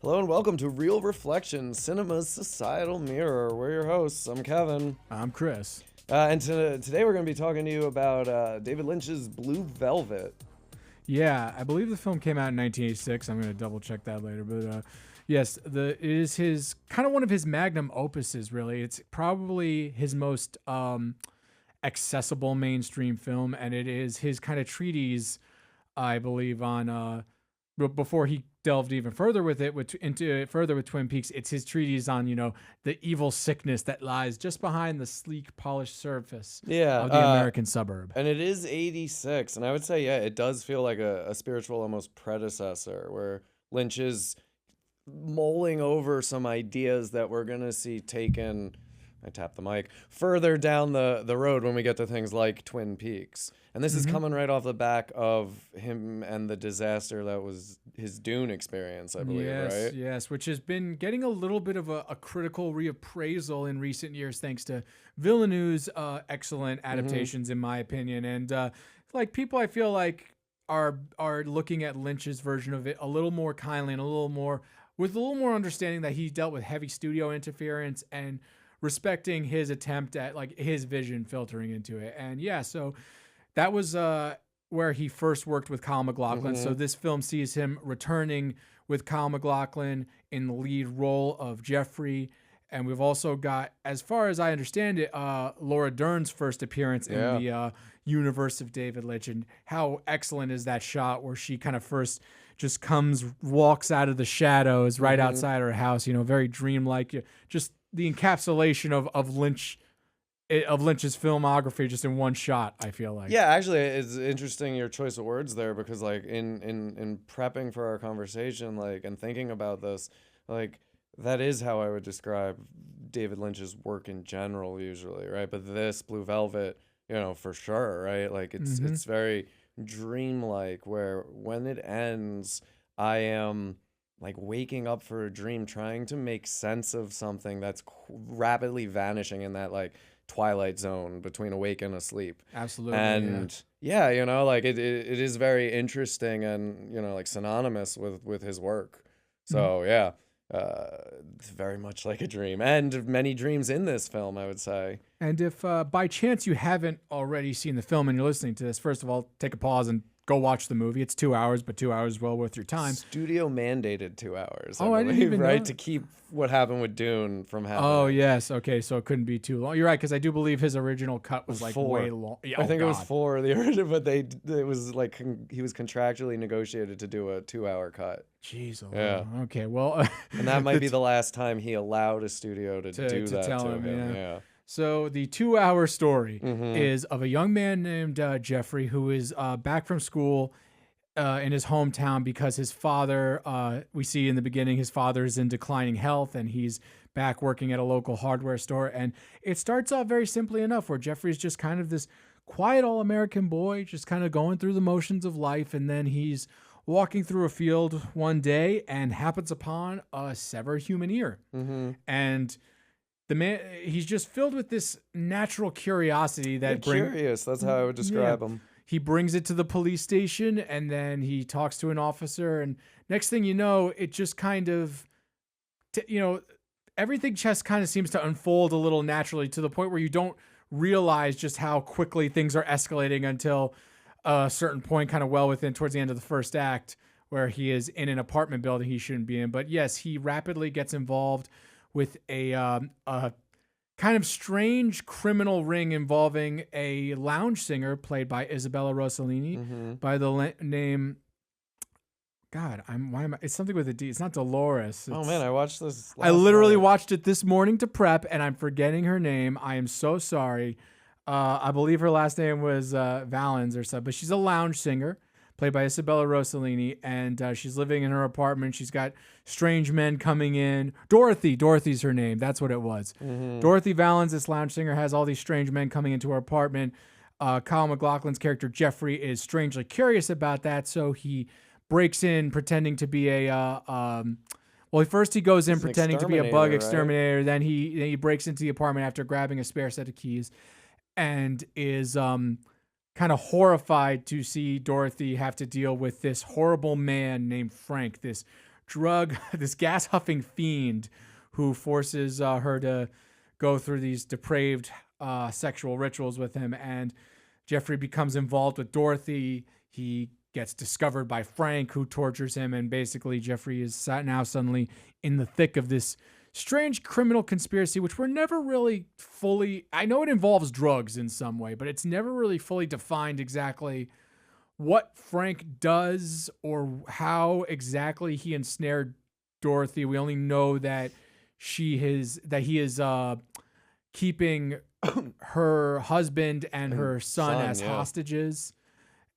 Hello and welcome to Real Reflections, Cinema's Societal Mirror. We're your hosts. I'm Kevin. I'm Chris. Today we're going to be talking to you about David Lynch's Blue Velvet. Yeah, I believe the film came out in 1986. I'm going to double check that later. But yes, it is his kind of one of his magnum opuses, really. It's probably his most accessible mainstream film, and it is his kind of treatise, I believe, on before he delved even further with it, into further with Twin Peaks. It's his treatise on the evil sickness that lies just behind the sleek, polished surface of the American suburb. And it is 86, and I would say, it does feel like a spiritual almost predecessor, where Lynch is mulling over some ideas that we're going to see taken, I tap the mic, further down the road when we get to things like Twin Peaks. And this is coming right off the back of him and the disaster that was his Dune experience, I believe, right? Yes, which has been getting a little bit of a critical reappraisal in recent years, thanks to Villeneuve's excellent adaptations, in my opinion. And people, I feel like, are looking at Lynch's version of it a little more kindly and with a little more understanding that he dealt with heavy studio interference and respecting his attempt at his vision filtering into it. And so that was where he first worked with Kyle MacLachlan. So this film sees him returning with Kyle MacLachlan in the lead role of Jeffrey. And we've also got, as far as I understand it, Laura Dern's first appearance in the universe of David Lynch. And how excellent is that shot where she kind of first just walks out of the shadows right outside her house, very dreamlike, just the encapsulation of Lynch's filmography just in one shot, I feel like. Yeah, actually, it's interesting your choice of words there, because in prepping for our conversation, and thinking about this, that is how I would describe David Lynch's work in general usually, right? But this Blue Velvet, for sure, right? It's very dreamlike, where when it ends, I am waking up for a dream, trying to make sense of something that's rapidly vanishing in that twilight zone between awake and asleep. Absolutely. And it is very interesting and synonymous with his work. So it's very much like a dream, and many dreams in this film, I would say. And if by chance you haven't already seen the film and you're listening to this, first of all, take a pause and go watch the movie. It's 2 hours, but 2 hours well worth your time. Studio mandated 2 hours. I didn't even know. To keep what happened with Dune from happening. Oh yes, okay, so it couldn't be too long. You're right, because I do believe his original cut was way long. Yeah, I think it was 4 the original, but it was he was contractually negotiated to do a 2-hour cut. Jeez, yeah. Okay, well, and that might be the last time he allowed a studio to do that tell to him. Yeah. So the 2-hour story is of a young man named Jeffrey, who is back from school in his hometown because his father, we see in the beginning, his father is in declining health, and he's back working at a local hardware store. And it starts off very simply enough, where Jeffrey's just kind of this quiet all-American boy, just kind of going through the motions of life. And then he's walking through a field one day and happens upon a severed human ear. And the man, he's just filled with this natural curiosity curious. That's how I would describe him. He brings it to the police station, and then he talks to an officer, and next thing you know, it just kind of, everything just kind of seems to unfold a little naturally, to the point where you don't realize just how quickly things are escalating until a certain point, kind of towards the end of the first act, where he is in an apartment building he shouldn't be in. But yes, he rapidly gets involved with a kind of strange criminal ring involving a lounge singer played by Isabella Rossellini by the name. God, it's something with a D. It's not Dolores. Oh man, I watched this. I literally watched it this morning to prep, and I'm forgetting her name. I am so sorry. I believe her last name was Valens or something, but she's a lounge singer played by Isabella Rossellini, and she's living in her apartment. She's got strange men coming in. Dorothy's her name. That's what it was. Dorothy Valens, this lounge singer, has all these strange men coming into her apartment. Kyle MacLachlan's character, Jeffrey, is strangely curious about that, so he breaks in pretending to be first he goes in pretending to be a bug exterminator. Right? Then he breaks into the apartment after grabbing a spare set of keys, and is kind of horrified to see Dorothy have to deal with this horrible man named Frank, this this gas huffing fiend who forces her to go through these depraved sexual rituals with him. And Jeffrey becomes involved with Dorothy. He gets discovered by Frank, who tortures him. And basically, Jeffrey is now suddenly in the thick of this strange criminal conspiracy, which we're never really fully... I know it involves drugs in some way, but it's never really fully defined exactly what Frank does or how exactly he ensnared Dorothy. We only know that he is keeping her husband and her son as hostages,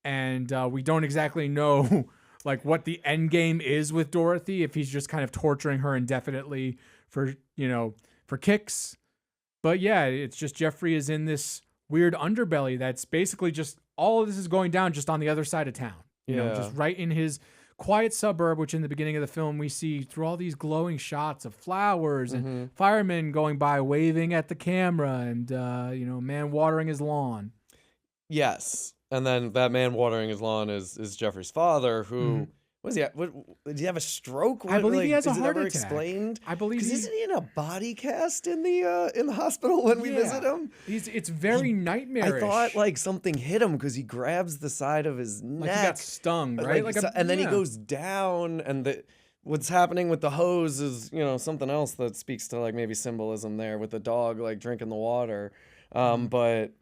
and we don't exactly know like what the end game is with Dorothy, if he's just kind of torturing her indefinitely for kicks. But yeah, it's just Jeffrey is in this weird underbelly that's basically just all of this is going down just on the other side of town. You know, just right in his quiet suburb, which in the beginning of the film we see through all these glowing shots of flowers and firemen going by waving at the camera and a man watering his lawn. Yes. And then that man watering his lawn is Jeffrey's father, who was he? Did he have a stroke? I believe he has a heart attack. Explained? I believe because isn't he in a body cast in the hospital when we visit him? It's very nightmarish. I thought like something hit him because he grabs the side of his neck. Like he got stung, right? And then he goes down, and what's happening with the hose is something else that speaks to like maybe symbolism there with the dog like drinking the water, but.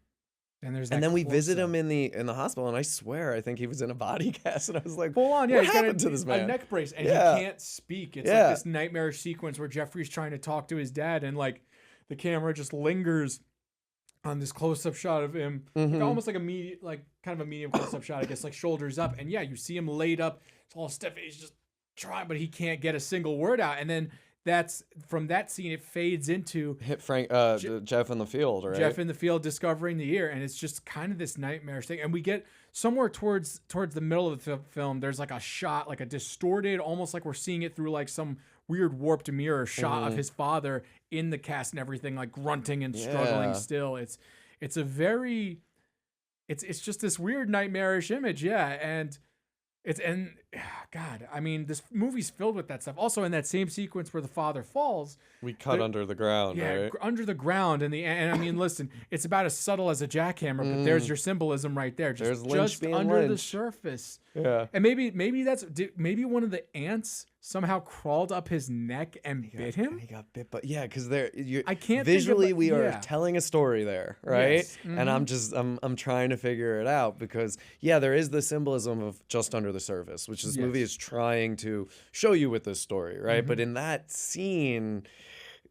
And then we visit him in the hospital, and I swear I think he was in a body cast, and I was like, full on, what happened to this man? A neck brace, and he can't speak. It's like this nightmarish sequence where Jeffrey's trying to talk to his dad, and like the camera just lingers on this close-up shot of him, like, almost like kind of a medium close-up shot, I guess, like shoulders up, and you see him laid up, it's all stiff, he's just trying, but he can't get a single word out, and then. That's from that scene. It fades into Frank, Jeff in the field, right? Jeff in the field discovering the ear, and it's just kind of this nightmarish thing. And we get somewhere towards the middle of the film. There's like a shot, like a distorted, almost like we're seeing it through like some weird warped mirror shot of his father in the cast and everything, like grunting and struggling. Still, it's just this weird nightmarish image, and. God, I mean, this movie's filled with that stuff. Also, in that same sequence where the father falls, we cut under the ground, right? Under the ground, and I mean, listen, it's about as subtle as a jackhammer, but there's your symbolism right there. Just under the surface. Yeah, and maybe maybe one of the ants somehow crawled up his neck and bit him. He got bit, but because I can't visually we are telling a story there, right? Yes. And I'm trying to figure it out because there is the symbolism of just under the surface, which this movie is trying to show you with this story, right? But in that scene,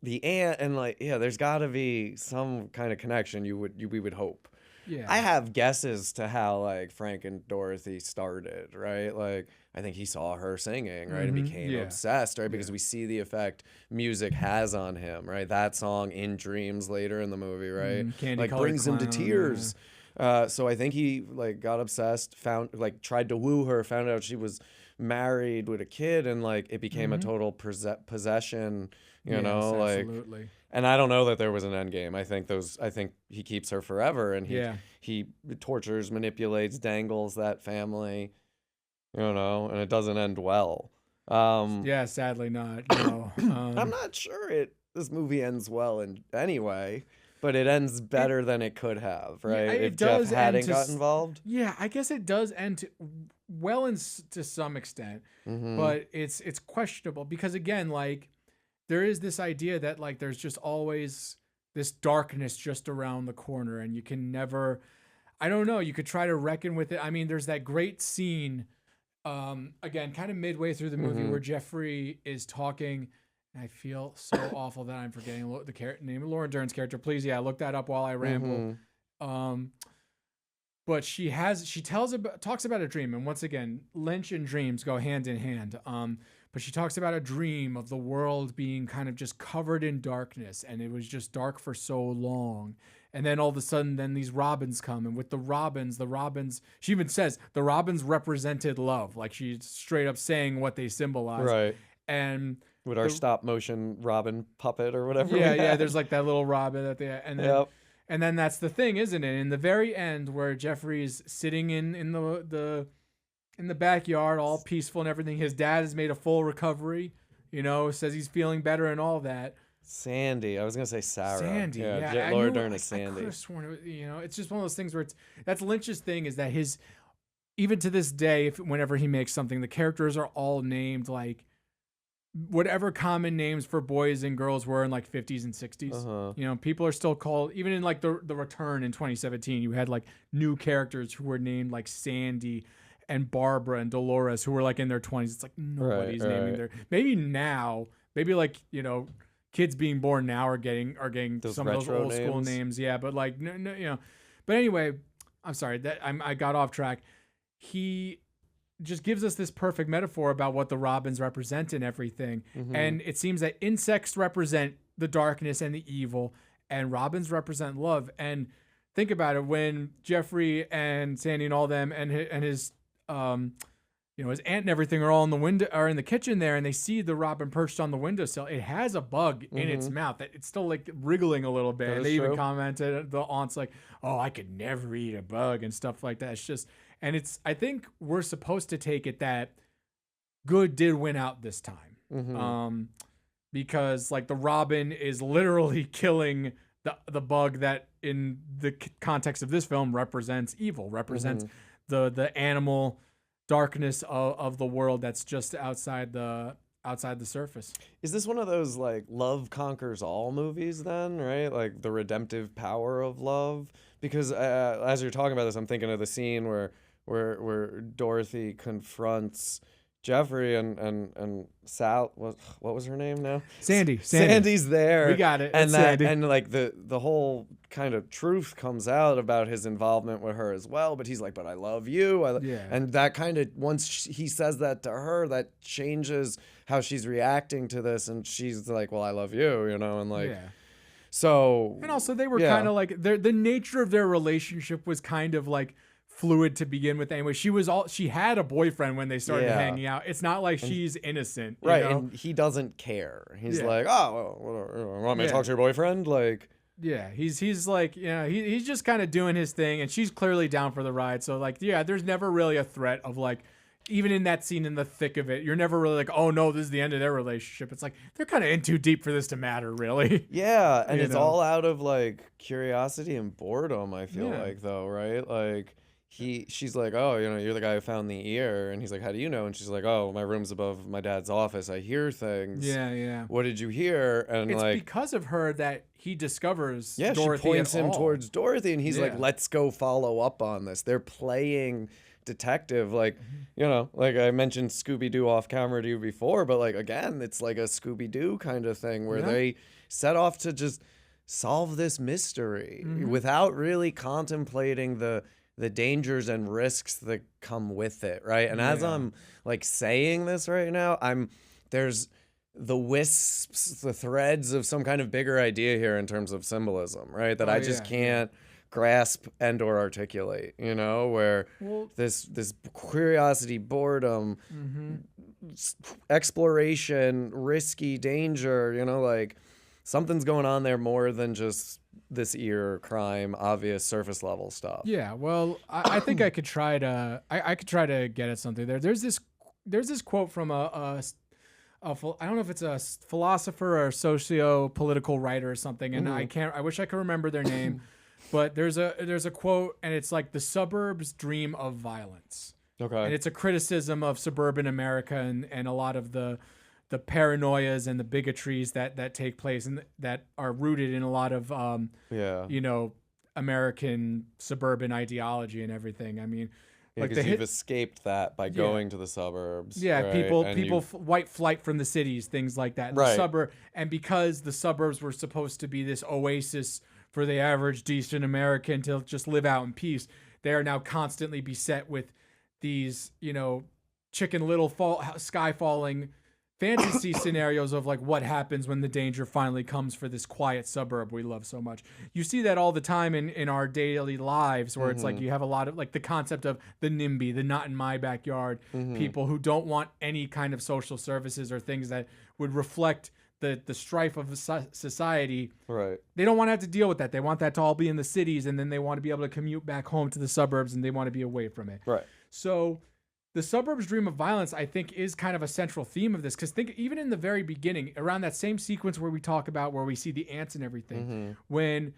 the ant and there's got to be some kind of connection. We would hope. Yeah. I have guesses to how like Frank and Dorothy started, right? Like I think he saw her singing, right, and became obsessed, right? Because we see the effect music has on him, right? That song in Dreams later in the movie, right? Like brings him to tears. So I think he like got obsessed, tried to woo her, found out she was married with a kid, and like it became a total possession, you know, like absolutely. And I don't know that there was an end game. I think he keeps her forever, and he tortures, manipulates, dangles that family, and it doesn't end well. Sadly not. No. I'm not sure this movie ends well in any way, but it ends better than it could have, right? Yeah, if Jeff hadn't got involved. Yeah, I guess it does end well to some extent, but it's questionable because again, like. There is this idea that like there's just always this darkness just around the corner and you can never, I don't know, you could try to reckon with it. I mean, there's that great scene, again, kind of midway through the movie where Jeffrey is talking. And I feel so awful that I'm forgetting the name of Laura Dern's character. Please, look that up while I ramble. But she talks about a dream. And once again, Lynch and dreams go hand in hand. But she talks about a dream of the world being kind of just covered in darkness. And it was just dark for so long. And then all of a sudden, then these robins come. And with the robins, she even says the robins represented love. Like she's straight up saying what they symbolize. Right. And with our stop motion robin puppet or whatever. Yeah. There's like that little robin at the end. And then that's the thing, isn't it? In the very end where Jeffrey's sitting in in the backyard, all peaceful and everything. His dad has made a full recovery, says he's feeling better and all that. Sandy. I was gonna say Sarah. Sandy, yeah. Laura Dern is I Sandy. could have sworn it was, it's just one of those things where that's Lynch's thing, is that even to this day, whenever he makes something, the characters are all named like whatever common names for boys and girls were in like 50s and 60s. People are still called, even in like the Return in 2017, you had like new characters who were named like Sandy and Barbara and Dolores, who were like in their 20s. It's like nobody's naming their, maybe now, like, kids being born now are getting some of those old school names. Yeah. But like, no, but anyway, I'm sorry that I got off track. He just gives us this perfect metaphor about what the robins represent and everything. Mm-hmm. And it seems that insects represent the darkness and the evil, and robins represent love. And think about it, when Jeffrey and Sandy and all them and his his aunt and everything are all in the window or in the kitchen there, and they see the robin perched on the windowsill. It has a bug in its mouth that it's still like wriggling a little bit. And they even commented, the aunt's like, "Oh, I could never eat a bug," and stuff like that. It's just, and I think we're supposed to take it that good did win out this time. Mm-hmm. Because like the robin is literally killing the bug that in the context of this film represents evil, represents the animal darkness of the world that's just outside the surface. Is this one of those like love conquers all movies then, right? Like the redemptive power of love? Because as you're talking about this, I'm thinking of the scene where Dorothy confronts Jeffrey and Sal, what was her name now? Sandy. Sandy's there. We got it. And Sandy. And like the whole kind of truth comes out about his involvement with her as well. But he's like, but I love you. And that kind of, once he says that to her, that changes how she's reacting to this. And she's like, well, I love you, and like, so. And also they were kind of like, the nature of their relationship was kind of like fluid to begin with anyway. She had a boyfriend when they started hanging out. It's not like she's innocent, right? And he doesn't care. He's like, oh, well, want me to talk to your boyfriend? Like, he's like, he's just kind of doing his thing, and she's clearly down for the ride. So like, there's never really a threat of like, even in that scene in the thick of it, you're never really like, oh no, this is the end of their relationship. It's like they're kind of in too deep for this to matter, really. Yeah, and it's all out of like curiosity and boredom. I feel like though, right? Like. She's like, oh, you're the guy who found the ear. And he's like, how do you know? And she's like, oh, my room's above my dad's office. I hear things. Yeah. What did you hear? And it's like, because of her that he discovers she Dorothy points him towards Dorothy. And he's like, let's go follow up on this. They're playing detective. Like, like I mentioned Scooby-Doo off camera to you before. But like, again, it's like a Scooby-Doo kind of thing where they set off to just solve this mystery without really contemplating the dangers and risks that come with it, right? And as I'm like saying this right now, there's the wisps, the threads of some kind of bigger idea here in terms of symbolism, right? That I just can't grasp and or articulate, where this curiosity, boredom, exploration, risky danger, like something's going on there more than just this ear crime, obvious surface level stuff. Yeah, well, I think I could try to get at something there. There's this quote from a I don't know if it's a philosopher or socio-political writer or something, and I wish I could remember their name, but there's a quote, and it's like, the suburbs dream of violence. Okay. And it's a criticism of suburban America and a lot of the paranoias and the bigotries that take place and that are rooted in a lot of American suburban ideology and everything. I mean, like you've escaped that by going to the suburbs. Yeah, right? people white flight from the cities, things like that. Right. The suburb, and because the suburbs were supposed to be this oasis for the average decent American to just live out in peace, they are now constantly beset with these, Chicken Little sky falling fantasy scenarios of like what happens when the danger finally comes for this quiet suburb we love so much. You see that all the time in our daily lives, where it's like you have a lot of like the concept of the NIMBY, the not in my backyard, people who don't want any kind of social services or things that would reflect the strife of society. Right. They don't want to have to deal with that. They want that to all be in the cities, and then they want to be able to commute back home to the suburbs, and they want to be away from it. Right. So the suburbs dream of violence, I think, is kind of a central theme of this. Because think, even in the very beginning, around that same sequence where we talk about where we see the ants and everything, when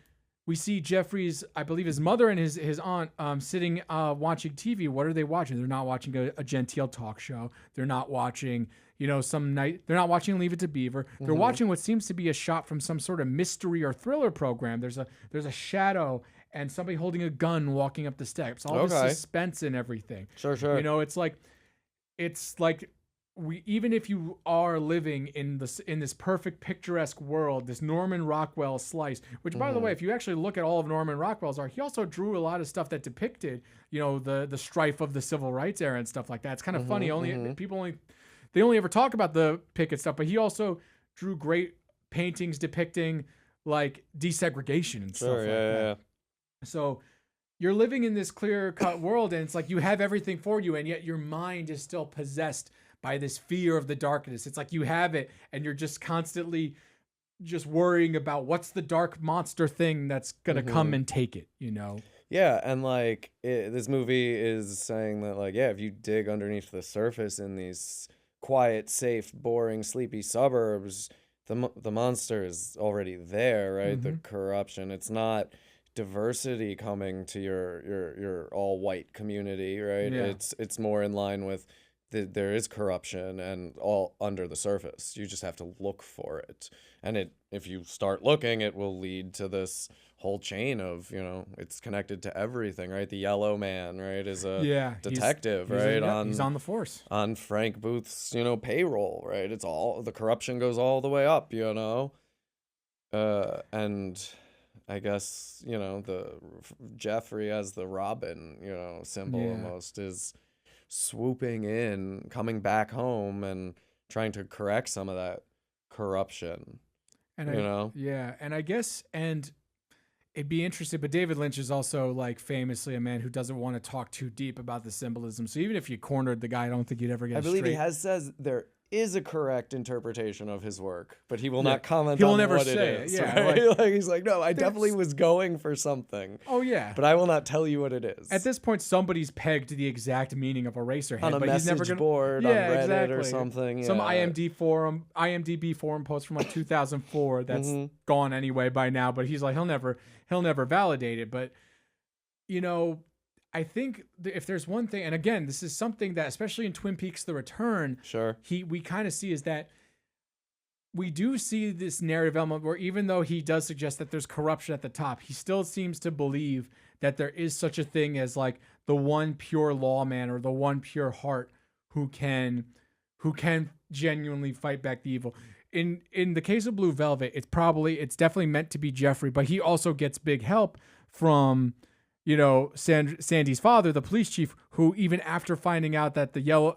we see Jeffrey's, I believe his mother and his aunt sitting watching TV. What are they watching? They're not watching a genteel talk show. They're not watching, they're not watching Leave It to Beaver. They're watching what seems to be a shot from some sort of mystery or thriller program. There's a shadow and somebody holding a gun walking up the steps. All this suspense and everything. Sure. It's like even if you are living in this perfect picturesque world, this Norman Rockwell slice, which by the way, if you actually look at all of Norman Rockwell's art, he also drew a lot of stuff that depicted, the strife of the civil rights era and stuff like that. It's kind of funny. They only ever talk about the picket stuff, but he also drew great paintings depicting like desegregation and stuff like that. So you're living in this clear-cut world, and it's like you have everything for you, and yet your mind is still possessed by this fear of the darkness. It's like you have it, and you're just constantly just worrying about what's the dark monster thing that's gonna come and take it, Yeah, and like this movie is saying that, like, if you dig underneath the surface in these quiet, safe, boring, sleepy suburbs, the monster is already there, right? The corruption. It's not diversity coming to your all white community, right? It's more in line with there is corruption and all under the surface. You just have to look for it, and if you start looking, it will lead to this whole chain of it's connected to everything, right? The Yellow Man, right, is a detective, right? He's on the force on Frank Booth's payroll, right? It's all the corruption goes all the way up, and I guess, the Jeffrey as the Robin, symbol almost is swooping in, coming back home and trying to correct some of that corruption, and and I guess, and it'd be interesting, but David Lynch is also like famously a man who doesn't want to talk too deep about the symbolism. So even if you cornered the guy, I don't think you'd ever get I believe straight. He has says there is a correct interpretation of his work, but he will not comment He'll on never what say it is. Yeah, right? Like he's like, no, I definitely was going for something. Oh yeah, but I will not tell you what it is. At this point, somebody's pegged the exact meaning of Eraserhead on a but message he's never gonna, board on Reddit or something. Some IMDb forum post from like 2004 that's gone anyway by now. But he's like, he'll never validate it. But I think if there's one thing, and again, this is something that, especially in Twin Peaks: The Return, we kind of see is that we do see this narrative element where even though he does suggest that there's corruption at the top, he still seems to believe that there is such a thing as like the one pure lawman or the one pure heart who can genuinely fight back the evil. In the case of Blue Velvet, it's definitely meant to be Jeffrey, but he also gets big help from Sandy's father, the police chief, who even after finding out that the yellow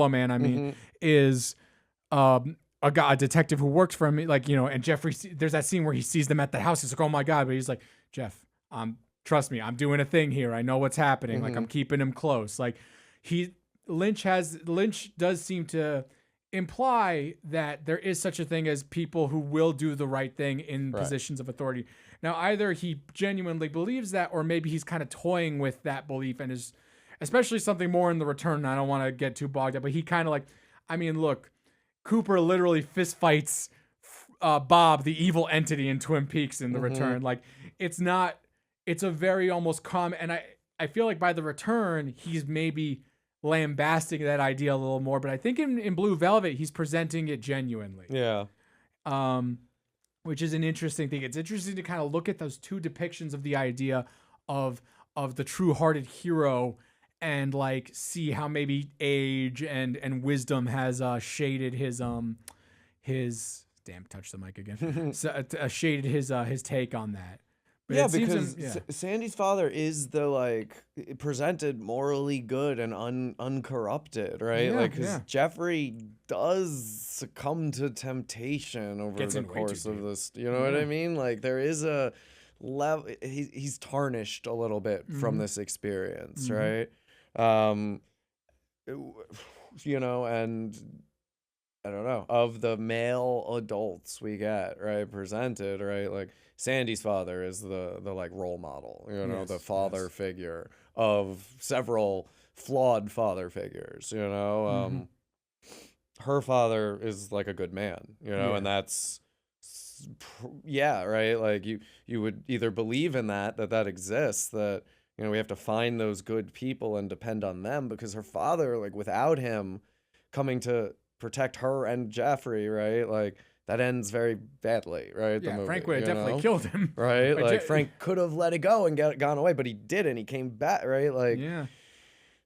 man, is a detective who works for him, and Jeffrey, there's that scene where he sees them at the house. He's like, oh my God. But he's like, Jeff, trust me, I'm doing a thing here. I know what's happening. Like, I'm keeping him close. Like Lynch does seem to imply that there is such a thing as people who will do the right thing in positions of authority. Now, either he genuinely believes that, or maybe he's kind of toying with that belief and is, especially something more in The Return. I don't want to get too bogged down, but he kind of look, Cooper literally fist fights Bob, the evil entity in Twin Peaks in The Return. Like, it's a very almost common, and I feel like by The Return, he's maybe lambasting that idea a little more, but I think in Blue Velvet, he's presenting it genuinely. Yeah. Which is an interesting thing. It's interesting to kind of look at those two depictions of the idea of the true-hearted hero and like see how maybe age and wisdom has shaded his touch the mic again. Shaded his take on that. But because Sandy's father is the presented morally good and uncorrupted, right? Because Jeffrey does succumb to temptation over the course of this. You know what I mean? Like there is a level. He's tarnished a little bit from this experience, right? And I don't know, of the male adults we get presented, like Sandy's father is the role model, the father figure of several flawed father figures, you know. Her father is like a good man, you know, Yeah. and that's yeah, right. Like you would either believe in that exists, that you know we have to find those good people and depend on them, because her father, like without him coming to protect her and Jeffrey, right, like that ends very badly, right, the Yeah, movie, Frank would have you definitely know, killed him. right, Like, like Frank could have let it go and gone away, but he didn't. He came back, right, like yeah.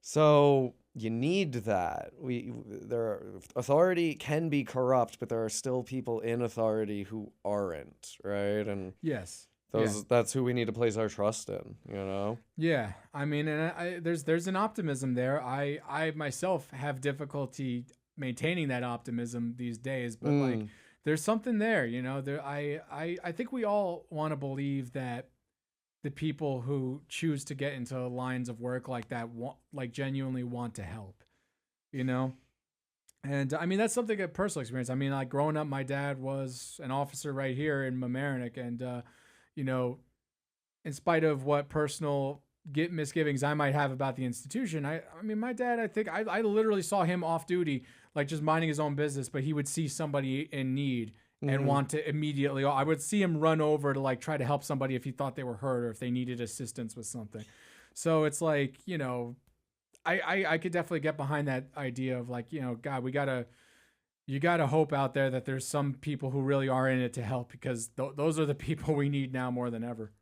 so you need that. There are, authority can be corrupt, but there are still people in authority who aren't, right? And Yes. that's who we need to place our trust in, you know? Yeah, I mean, and there's an optimism there. I myself have difficulty maintaining that optimism these days, but like there's something there, you know. There I think we all want to believe that the people who choose to get into lines of work like that like genuinely want to help, you know. And I mean that's something a personal experience. I mean, like growing up, my dad was an officer right here in Mamaroneck, and you know, in spite of what personal misgivings I might have about the institution, I mean, my dad, I think I literally saw him off duty, like just minding his own business, but he would see somebody in need and want to immediately, I would see him run over to like try to help somebody if he thought they were hurt or if they needed assistance with something. So it's like, you know, I could definitely get behind that idea of like, you know, God, you gotta hope out there that there's some people who really are in it to help, because those are the people we need now more than ever.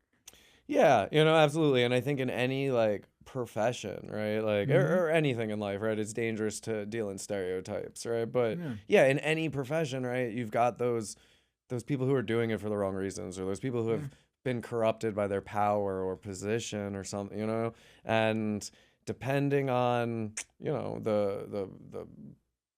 Yeah, you know, absolutely. And I think in any like profession, right? Like or anything in life, right? It's dangerous to deal in stereotypes, right? But yeah, in any profession, right? You've got those people who are doing it for the wrong reasons, or those people who have been corrupted by their power or position or something, you know? And depending on, you know, the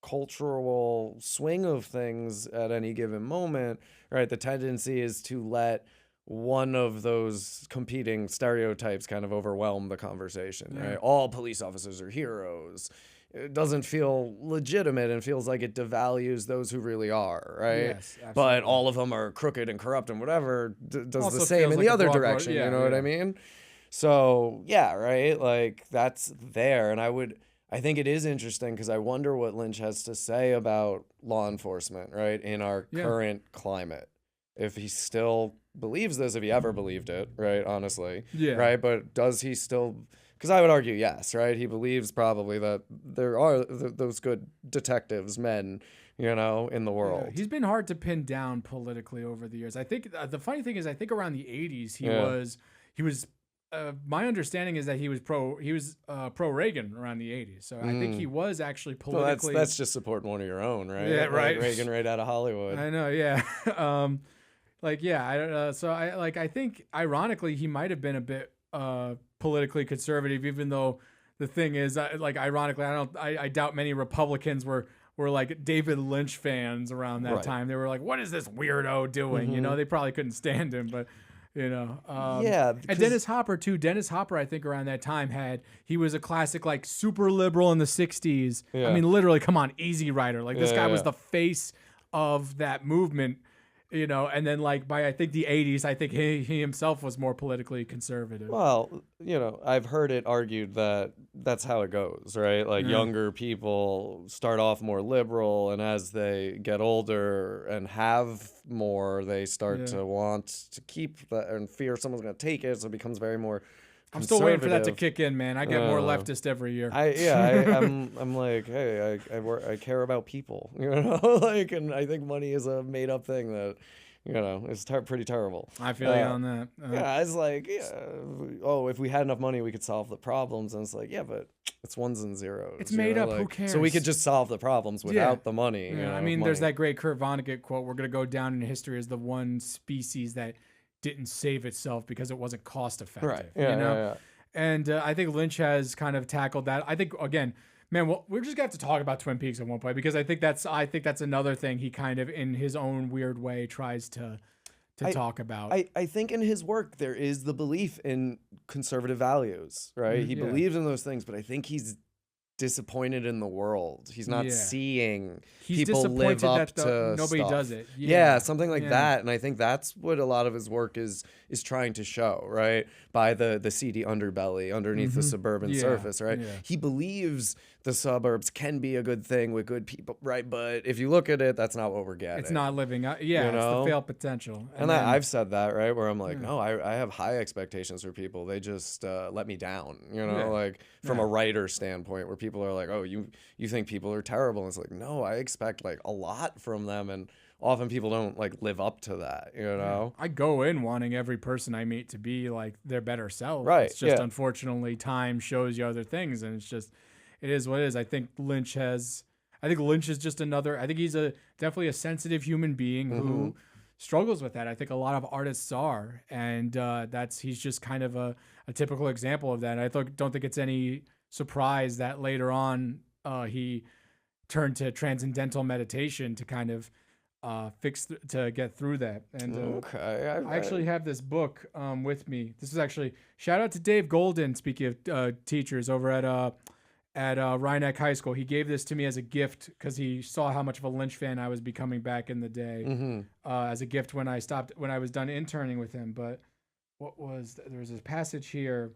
cultural swing of things at any given moment, right? The tendency is to let one of those competing stereotypes kind of overwhelm the conversation, right? All police officers are heroes. It doesn't feel legitimate and feels like it devalues those who really are, right? Yes, absolutely. But all of them are crooked and corrupt and whatever does Also the same feels in like the a other broad direction, yeah, you know what I mean? So, yeah, right? Like that's there. And I think it is interesting because I wonder what Lynch has to say about law enforcement, right, in our current climate. If he still believes this, if he ever believed it, right, honestly, right? But does he still, because I would argue yes, right? He believes probably that there are those good detectives, men, you know, in the world. He's been hard to pin down politically over the years. I think the funny thing is, I think around the 80s, he was my understanding is that he was pro Reagan around the 80s. So I think he was actually politically. Well, that's just supporting one of your own, right? Yeah, right. Like Reagan right out of Hollywood. I know, yeah. Like, yeah, I don't know. So I think ironically he might have been a bit politically conservative, even though the thing is, like, ironically, I doubt many Republicans were like David Lynch fans around that time. They were like, what is this weirdo doing? You know, they probably couldn't stand him, but you know, and Dennis Hopper too. Dennis Hopper, I think around that time he was a classic, like super liberal in the 60s. I mean, literally, come on, Easy Rider. Like this guy was the face of that movement. You know, and then like by I think the 80s, I think he himself was more politically conservative. Well, you know, I've heard it argued that that's how it goes, right? Like younger people start off more liberal, and as they get older and have more, they start to want to keep that and fear someone's going to take it, so it becomes very more. I'm still waiting for that to kick in, man. I get more leftist every year. I'm like, hey, I care about people, you know, like, and I think money is a made up thing that, you know, is pretty terrible. I feel you on that. Yeah, it's like, oh, if we had enough money, we could solve the problems, and it's like, yeah, but it's ones and zeros. It's made up. Like, who cares? So we could just solve the problems without the money. Yeah, you know, I mean, there's that great Kurt Vonnegut quote: "We're gonna go down in history as the one species that didn't save itself because it wasn't cost effective." Right. Yeah. You know? Yeah. And I think Lynch has kind of tackled that. I think again, man, well, we're just gonna have to talk about Twin Peaks at one point, because I think that's another thing he kind of in his own weird way tries to talk about. I think in his work there is the belief in conservative values, right? He believes in those things, but I think he's disappointed in the world. He's not Yeah. seeing He's people live disappointed up that to nobody stuff. does it. Yeah, something like Yeah. that. And I think that's what a lot of his work is trying to show, right? By the seedy underbelly underneath the suburban Yeah, surface, right? yeah. He believes the suburbs can be a good thing with good people, right? But if you look at it, that's not what we're getting. It's not living up. Yeah, You it's know? the failed potential. And then, I've said that, right? Where I'm like, no, I have high expectations for people. They just let me down, you know, Yeah. like from a writer standpoint, where people are like, oh, you think people are terrible. And it's like, no, I expect like a lot from them. And often people don't like live up to that, you know? I go in wanting every person I meet to be like their better self. Right, It's just yeah. unfortunately time shows you other things, and it is what it is. I think Lynch is just another. I think he's definitely a sensitive human being who struggles with that. I think a lot of artists are, and he's just kind of a typical example of that. And I don't think it's any surprise that later on he turned to transcendental meditation to kind of to get through that. And Okay. I actually have this book with me. This is actually shout out to Dave Golden. Speaking of teachers over at Rhinebeck High School, he gave this to me as a gift because he saw how much of a Lynch fan I was becoming back in the day. As a gift when I was done interning with him. But there was this passage here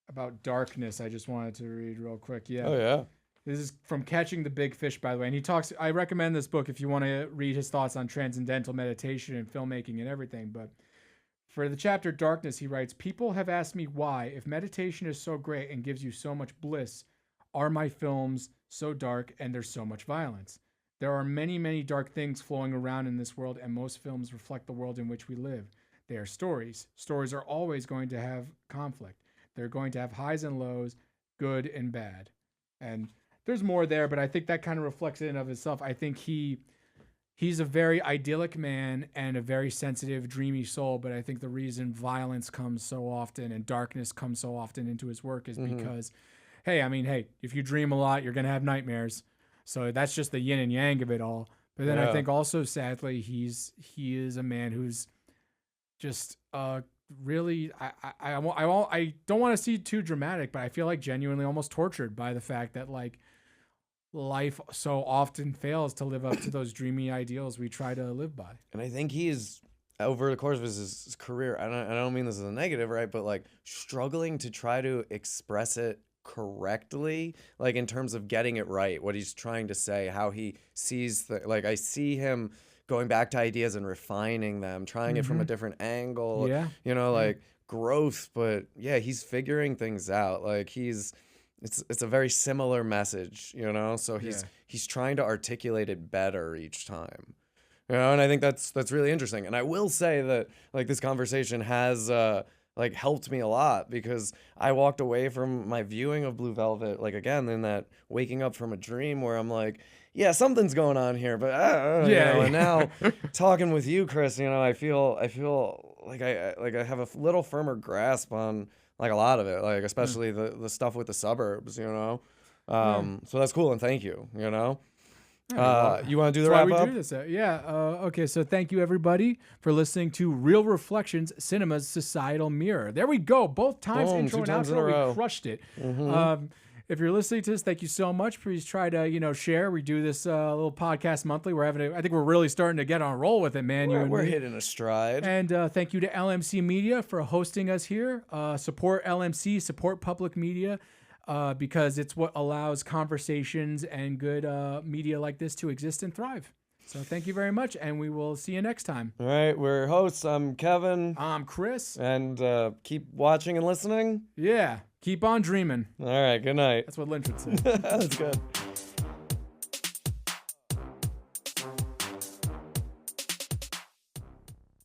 about darkness. I just wanted to read real quick. Yeah. Oh yeah. This is from Catching the Big Fish, by the way. And I recommend this book if you want to read his thoughts on transcendental meditation and filmmaking and everything. But for the chapter Darkness, he writes, people have asked me why, if meditation is so great and gives you so much bliss, are my films so dark and there's so much violence? There are many, many dark things flowing around in this world, and most films reflect the world in which we live. They are stories. Stories are always going to have conflict. They're going to have highs and lows, good and bad. And there's more there, but I think that kind of reflects in and of itself. I think he's a very idyllic man and a very sensitive, dreamy soul, but I think the reason violence comes so often and darkness comes so often into his work is because, hey, if you dream a lot, you're going to have nightmares. So that's just the yin and yang of it all. But then I think also, sadly, he is a man who's just really, I don't want to see too dramatic, but I feel like genuinely almost tortured by the fact that like life so often fails to live up to those dreamy ideals we try to live by. And I think he's over the course of his career, I don't mean this as a negative, right? But like struggling to try to express it correctly, like in terms of getting it right, what he's trying to say, how he sees like I see him going back to ideas and refining them, trying it from a different angle, like growth. But yeah, he's figuring things out. Like it's a very similar message, so he's trying to articulate it better each time, and I think that's really interesting. And I will say that like this conversation has like helped me a lot, because I walked away from my viewing of Blue Velvet, like again in that waking up from a dream where I'm like, yeah, something's going on here, but and now talking with you, Chris, I feel like I have a little firmer grasp on like a lot of it, like especially the stuff with the suburbs, so that's cool, and thank you. You want to do the wrap up? We do this. Okay, so thank you everybody for listening to Real Reflections, Cinema's Societal Mirror. There we go, both times. Boom, intro and 2 times in a outro, row. we crushed it. If you're listening to this, thank you so much. Please try to share. We do this little podcast monthly. I think we're really starting to get on a roll with it, man. We're hitting a stride. And thank you to LMC Media for hosting us here. Support LMC, support public media, because it's what allows conversations and good media like this to exist and thrive. So thank you very much, and we will see you next time. All right, we're hosts. I'm Kevin. I'm Chris. And keep watching and listening. Yeah, keep on dreaming. All right, good night. That's what Lynch would say. That's good.